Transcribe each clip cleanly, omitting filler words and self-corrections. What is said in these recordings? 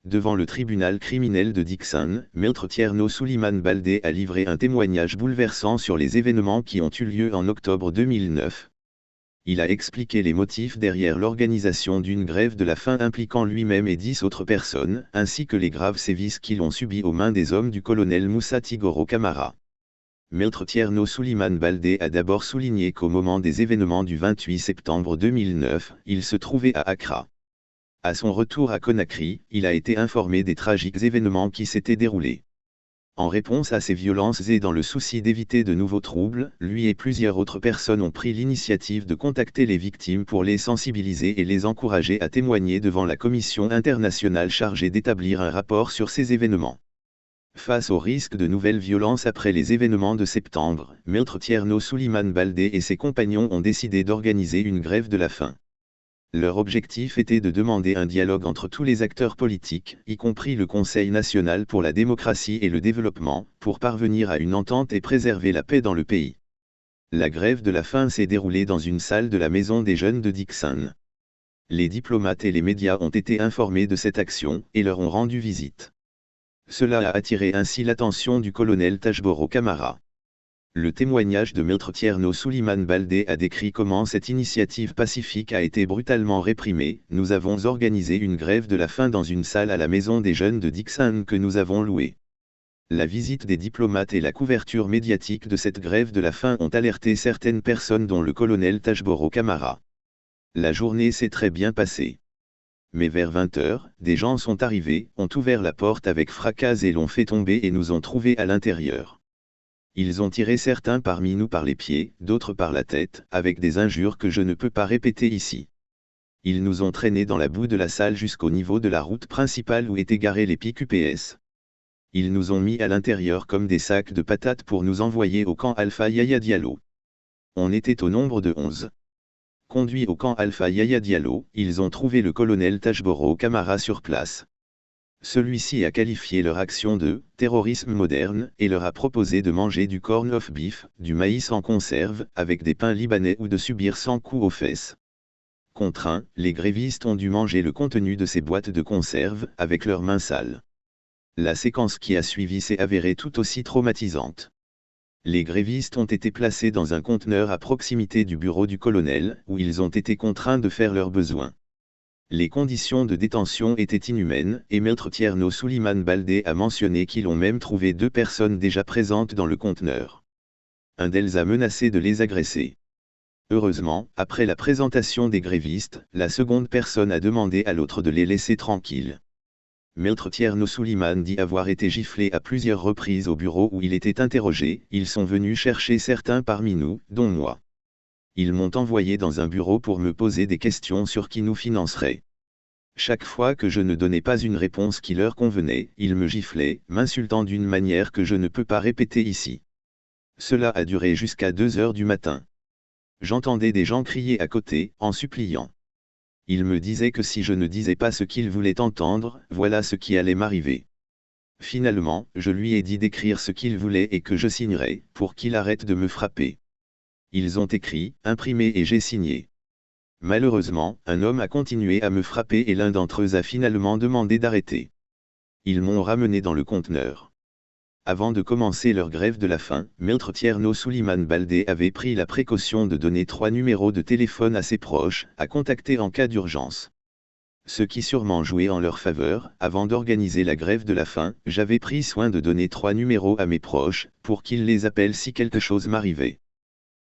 Devant le tribunal criminel de Dixon, Maître Tierno Souleymane Baldé a livré un témoignage bouleversant sur les événements qui ont eu lieu en octobre 2009. Il a expliqué les motifs derrière l'organisation d'une grève de la faim impliquant lui-même et 10 autres personnes, ainsi que les graves sévices qu'ils ont subis aux mains des hommes du colonel Moussa Tigoro Camara. Maître Tierno Souleymane Baldé a d'abord souligné qu'au moment des événements du 28 septembre 2009, il se trouvait à Accra. À son retour à Conakry, il a été informé des tragiques événements qui s'étaient déroulés. En réponse à ces violences et dans le souci d'éviter de nouveaux troubles, lui et plusieurs autres personnes ont pris l'initiative de contacter les victimes pour les sensibiliser et les encourager à témoigner devant la commission internationale chargée d'établir un rapport sur ces événements. Face au risque de nouvelles violences après les événements de septembre, Maître Tierno Souleymane Baldé et ses compagnons ont décidé d'organiser une grève de la faim. Leur objectif était de demander un dialogue entre tous les acteurs politiques, y compris le Conseil national pour la démocratie et le développement, pour parvenir à une entente et préserver la paix dans le pays. La grève de la faim s'est déroulée dans une salle de la Maison des Jeunes de Dixon. Les diplomates et les médias ont été informés de cette action, et leur ont rendu visite. Cela a attiré ainsi l'attention du colonel Tajboro Camara. Le témoignage de Maître Tierno Souleymane Baldé a décrit comment cette initiative pacifique a été brutalement réprimée. Nous avons organisé une grève de la faim dans une salle à la Maison des Jeunes de Dixon que nous avons louée. La visite des diplomates et la couverture médiatique de cette grève de la faim ont alerté certaines personnes dont le colonel Tajboro Camara. La journée s'est très bien passée. Mais vers 20 h, des gens sont arrivés, ont ouvert la porte avec fracas et l'ont fait tomber et nous ont trouvés à l'intérieur. Ils ont tiré certains parmi nous par les pieds, d'autres par la tête, avec des injures que je ne peux pas répéter ici. Ils nous ont traînés dans la boue de la salle jusqu'au niveau de la route principale où étaient garés les pics UPS. Ils nous ont mis à l'intérieur comme des sacs de patates pour nous envoyer au camp Alpha Yaya Diallo. On était au nombre de 11. Conduits au camp Alpha Yaya Diallo, ils ont trouvé le colonel Tajboro Camara sur place. Celui-ci a qualifié leur action de « terrorisme moderne » et leur a proposé de manger du corn of beef, du maïs en conserve, avec des pains libanais ou de subir 100 coups aux fesses. Contraints, les grévistes ont dû manger le contenu de ces boîtes de conserve, avec leurs mains sales. La séquence qui a suivi s'est avérée tout aussi traumatisante. Les grévistes ont été placés dans un conteneur à proximité du bureau du colonel, où ils ont été contraints de faire leurs besoins. Les conditions de détention étaient inhumaines, et Maître Tierno Souleymane Baldé a mentionné qu'ils ont même trouvé 2 personnes déjà présentes dans le conteneur. Un d'elles a menacé de les agresser. Heureusement, après la présentation des grévistes, la seconde personne a demandé à l'autre de les laisser tranquilles. Maître Tierno Souleymane dit avoir été giflé à plusieurs reprises au bureau où il était interrogé. Ils sont venus chercher certains parmi nous, dont moi. Ils m'ont envoyé dans un bureau pour me poser des questions sur qui nous financerait. Chaque fois que je ne donnais pas une réponse qui leur convenait, ils me giflaient, m'insultant d'une manière que je ne peux pas répéter ici. Cela a duré jusqu'à 2 h du matin. J'entendais des gens crier à côté, en suppliant. Ils me disaient que si je ne disais pas ce qu'ils voulaient entendre, voilà ce qui allait m'arriver. Finalement, je lui ai dit d'écrire ce qu'il voulait et que je signerais, pour qu'il arrête de me frapper. Ils ont écrit, imprimé et j'ai signé. Malheureusement, un homme a continué à me frapper et l'un d'entre eux a finalement demandé d'arrêter. Ils m'ont ramené dans le conteneur. Avant de commencer leur grève de la faim, Maître Tierno Souleymane Baldé avait pris la précaution de donner 3 numéros de téléphone à ses proches, à contacter en cas d'urgence. Ce qui sûrement jouait en leur faveur. Avant d'organiser la grève de la faim, j'avais pris soin de donner 3 numéros à mes proches, pour qu'ils les appellent si quelque chose m'arrivait.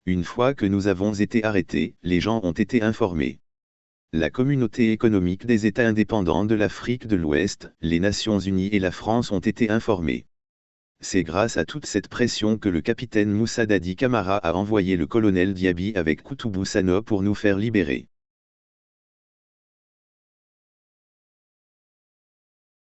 Une fois que nous avons été arrêtés, les gens ont été informés. La communauté économique des États indépendants de l'Afrique de l'Ouest, les Nations Unies et la France ont été informés. C'est grâce à toute cette pression que le capitaine Moussa Dadi Camara a envoyé le colonel Diaby avec Koutoubou Sano pour nous faire libérer.